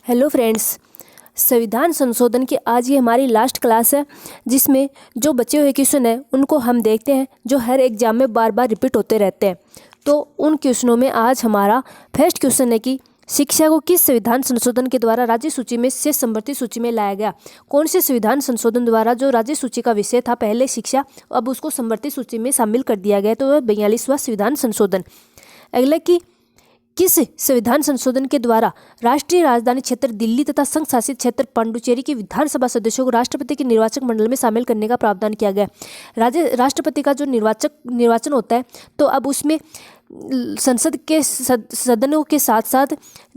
Hello friends, संविधान संशोधन की आज ये हमारी लास्ट क्लास है, जिसमें जो बचे हुए क्वेश्चन हैं उनको हम देखते हैं जो हर एग्जाम में बार बार रिपीट होते रहते हैं। तो उन क्वेश्चनों में आज हमारा फर्स्ट क्वेश्चन है कि शिक्षा को किस संविधान संशोधन के द्वारा राज्य सूची में से समवर्ती सूची में लाया गया। कौन से संविधान संशोधन द्वारा जो राज्य सूची का विषय था पहले शिक्षा, अब उसको समवर्ती सूची में शामिल कर दिया गया, तो वह 42वां संविधान संशोधन। अगला कि किस संविधान संशोधन के द्वारा राष्ट्रीय राजधानी क्षेत्र दिल्ली तथा संघ शासित क्षेत्र पांडुचेरी के विधानसभा सदस्यों को राष्ट्रपति के निर्वाचक मंडल में शामिल करने का प्रावधान किया गया। राष्ट्रपति का जो निर्वाचन होता है, तो अब उसमें संसद के सदनों के साथ साथ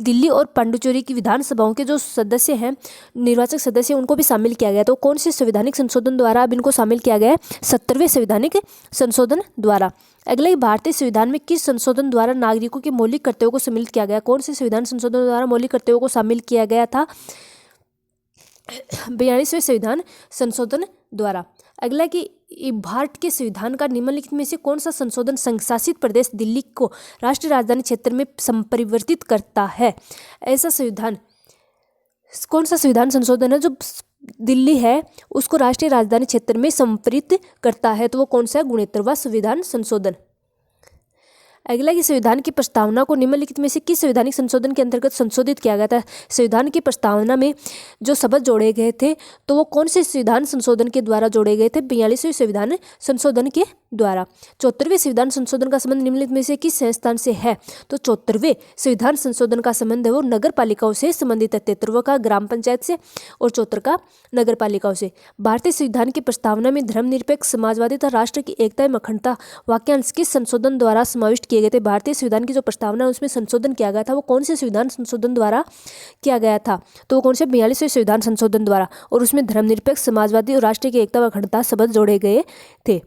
दिल्ली और पांडुचेरी की विधानसभाओं के जो सदस्य हैं, निर्वाचक सदस्य, उनको भी शामिल किया गया। तो कौन से संवैधानिक संशोधन द्वारा अब इनको शामिल किया गया है? 70वें संवैधानिक संशोधन द्वारा। अगले, भारतीय संविधान में किस संशोधन द्वारा नागरिकों के मौलिक कर्तव्यों को सम्मिलित किया गया? कौन से संविधान संशोधन द्वारा मौलिक कर्तव्यों को शामिल किया गया था? 42वें संविधान संशोधन द्वारा। अगला कि भारत के संविधान का निम्नलिखित में से कौन सा संशोधन संघ शासित प्रदेश दिल्ली को राष्ट्रीय राजधानी क्षेत्र में संपरिवर्तित करता है? ऐसा संविधान, कौन सा संविधान संशोधन है जो दिल्ली है उसको राष्ट्रीय राजधानी क्षेत्र में संपरिवर्तित करता है? तो वो कौन सा है? 69वां संविधान संशोधन। अगला कि संविधान की प्रस्तावना को निम्नलिखित में से किस संवैधानिक संशोधन के अंतर्गत संशोधित किया गया था? संविधान की प्रस्तावना में जो शब्द जोड़े गए थे, तो वो कौन से संविधान संशोधन के द्वारा जोड़े गए थे? 42वें संविधान संशोधन के द्वारा। 74वें संविधान संशोधन का संबंध निम्नलिखित में से किस संस्थान से है? तो 74वें संविधान संशोधन का संबंध है वो नगर पालिकाओं से संबंधित है। 73वां का ग्राम पंचायत से और 74 का नगर पालिकाओं से। भारतीय संविधान की प्रस्तावना में धर्मनिरपेक्ष, समाजवादी तथा राष्ट्र की एकता एवं अखंडता वाक्यांश किस संशोधन द्वारा समाविष्ट किए गए थे? भारतीय संविधान की जो प्रस्तावना है उसमें संशोधन किया गया था, वो कौन से संविधान संशोधन द्वारा किया गया था? तो वो कौन से? 42वें संविधान संशोधन द्वारा। और उसमें धर्मनिरपेक्ष, समाजवादी और राष्ट्र की एकता व अखंडता शब्द जोड़े गए थे।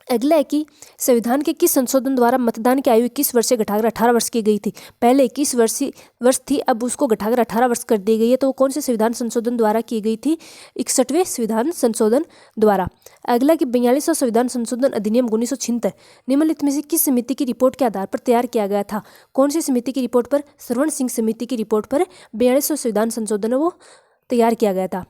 अगला है कि संविधान के किस संशोधन द्वारा मतदान की आयु 21 वर्ष से घटाकर 18 वर्ष की गई थी? पहले 21 वर्ष थी, अब उसको घटाकर 18 वर्ष कर दी गई है। तो वो कौन से संविधान संशोधन द्वारा की गई थी? 61वें संविधान संशोधन द्वारा। अगला कि 42वां संविधान संशोधन अधिनियम 1976 निम्नलिखित में से किस समिति की रिपोर्ट के आधार पर तैयार किया गया था? कौन सी समिति की रिपोर्ट पर? सरवण सिंह समिति की रिपोर्ट पर 42वां संविधान संशोधन है वो तैयार किया गया था।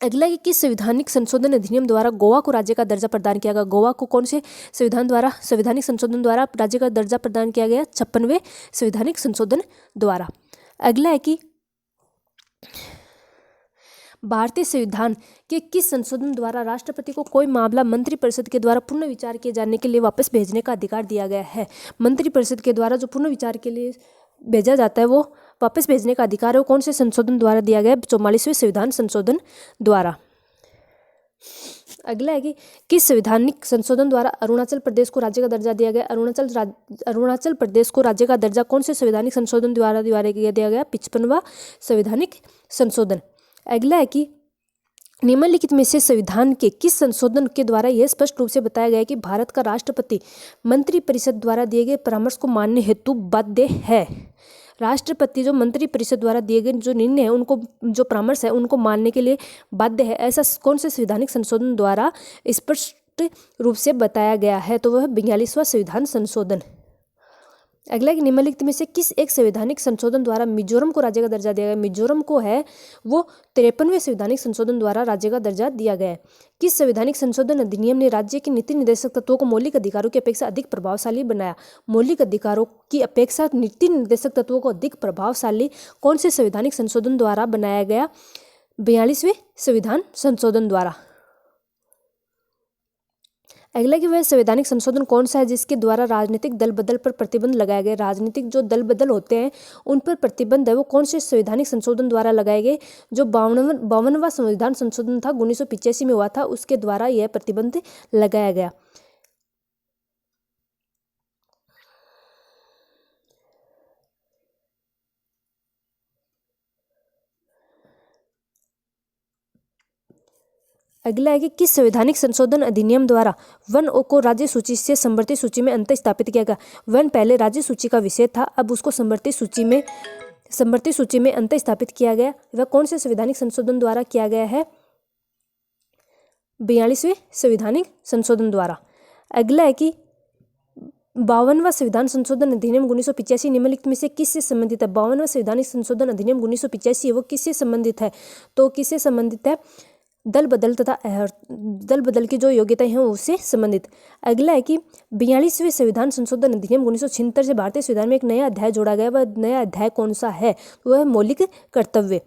अगला कि किस संवैधानिक संशोधन अधिनियम द्वारा गोवा को राज्य का दर्जा प्रदान किया गया? गोवा को कौन से संवैधानिक संशोधन द्वारा राज्य का दर्जा प्रदान किया गया? 56वें संवैधानिक संशोधन द्वारा। अगला है कि भारतीय संविधान के किस संशोधन द्वारा राष्ट्रपति को कोई मामला मंत्रिपरिषद के द्वारा पुनः विचार किए जाने के लिए वापस भेजने का अधिकार दिया गया है? मंत्रिपरिषद के द्वारा जो पुनः विचार के लिए भेजा जाता है, वो वापस भेजने का अधिकार है, वो कौन से संशोधन द्वारा दिया गया? 44वें संविधान संशोधन द्वारा। अगला है कि किस संवैधानिक संशोधन द्वारा अरुणाचल प्रदेश को राज्य का दर्जा दिया गया? अरुणाचल प्रदेश को राज्य का दर्जा कौन से संवैधानिक संशोधन द्वारा दिया गया? 55वां संवैधानिक संशोधन। अगला है कि निम्नलिखित में से संविधान के किस संशोधन के द्वारा यह स्पष्ट रूप से बताया गया है कि भारत का राष्ट्रपति मंत्रिपरिषद द्वारा दिए गए परामर्श को मानने हेतु बाध्य है? राष्ट्रपति जो मंत्रिपरिषद द्वारा दिए गए जो निर्णय है, उनको जो परामर्श है, उनको मानने के लिए बाध्य है। ऐसा कौन से संवैधानिक संशोधन द्वारा स्पष्ट रूप से बताया गया है? तो वह 42वां संविधान संशोधन। अगला कि निम्नलिखित में से किस एक संवैधानिक संशोधन द्वारा मिजोरम को राज्य का दर्जा दिया गया? मिजोरम को है वो 53वें संवैधानिक संशोधन द्वारा राज्य का दर्जा दिया गया है। किस संवैधानिक संशोधन अधिनियम ने राज्य के नीति निर्देशक तत्वों को मौलिक अधिकारों की अपेक्षा अधिक प्रभावशाली बनाया? मौलिक अधिकारों की अपेक्षा नीति निर्देशक तत्वों को अधिक प्रभावशाली कौन से संवैधानिक संशोधन द्वारा बनाया गया? 42वें संविधान संशोधन द्वारा। अगला कि वह संवैधानिक संशोधन कौन सा है जिसके द्वारा राजनीतिक दल बदल पर प्रतिबंध लगाए गए? राजनीतिक जो दल बदल होते हैं उन पर प्रतिबंध है, वो कौन से संवैधानिक संशोधन द्वारा लगाए गए? जो 52वां संविधान संशोधन था, 1985 में हुआ था, उसके द्वारा यह प्रतिबंध लगाया गया। अगला है कि किस संवैधानिक संशोधन अधिनियम द्वारा वन को राज्य सूची से समवर्ती सूची में अंतर स्थापित किया गया? वन पहले राज्य सूची का विषय था, अब उसको समवर्ती सूची में अंतर स्थापित किया गया। वह कौन से संवैधानिक संशोधन द्वारा किया गया है? 42वें संवैधानिक संशोधन द्वारा। अगला है कि 52वां संविधान संशोधन अधिनियम 1985 निम्नलिखित में से किससे संबंधित है? 52वां संवैधानिक संशोधन अधिनियम 1985 वो किससे संबंधित है? तो किससे संबंधित है? दल बदल की जो योग्यताएं हैं उससे संबंधित। अगला है कि 42वें संविधान संशोधन अधिनियम 1976 से भारतीय संविधान में एक नया अध्याय जोड़ा गया। वह नया अध्याय कौन सा है? तो वह है मौलिक कर्तव्य।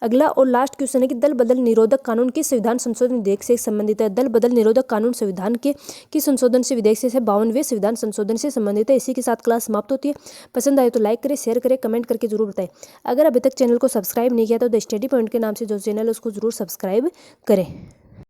अगला और लास्ट क्वेश्चन है कि दल बदल निरोधक कानून किस संविधान संशोधन विधेयक से संबंधित है? दल बदल निरोधक कानून संविधान के किस संशोधन से विधेयक से 52वें संविधान संशोधन से संबंधित है। इसी के साथ क्लास समाप्त होती है। पसंद आए तो लाइक करें, शेयर करें, कमेंट करके जरूर बताएं। अगर अभी तक चैनल को सब्सक्राइब नहीं किया तो द स्टडी पॉइंट के नाम से जो चैनल है उसको जरूर सब्सक्राइब करें।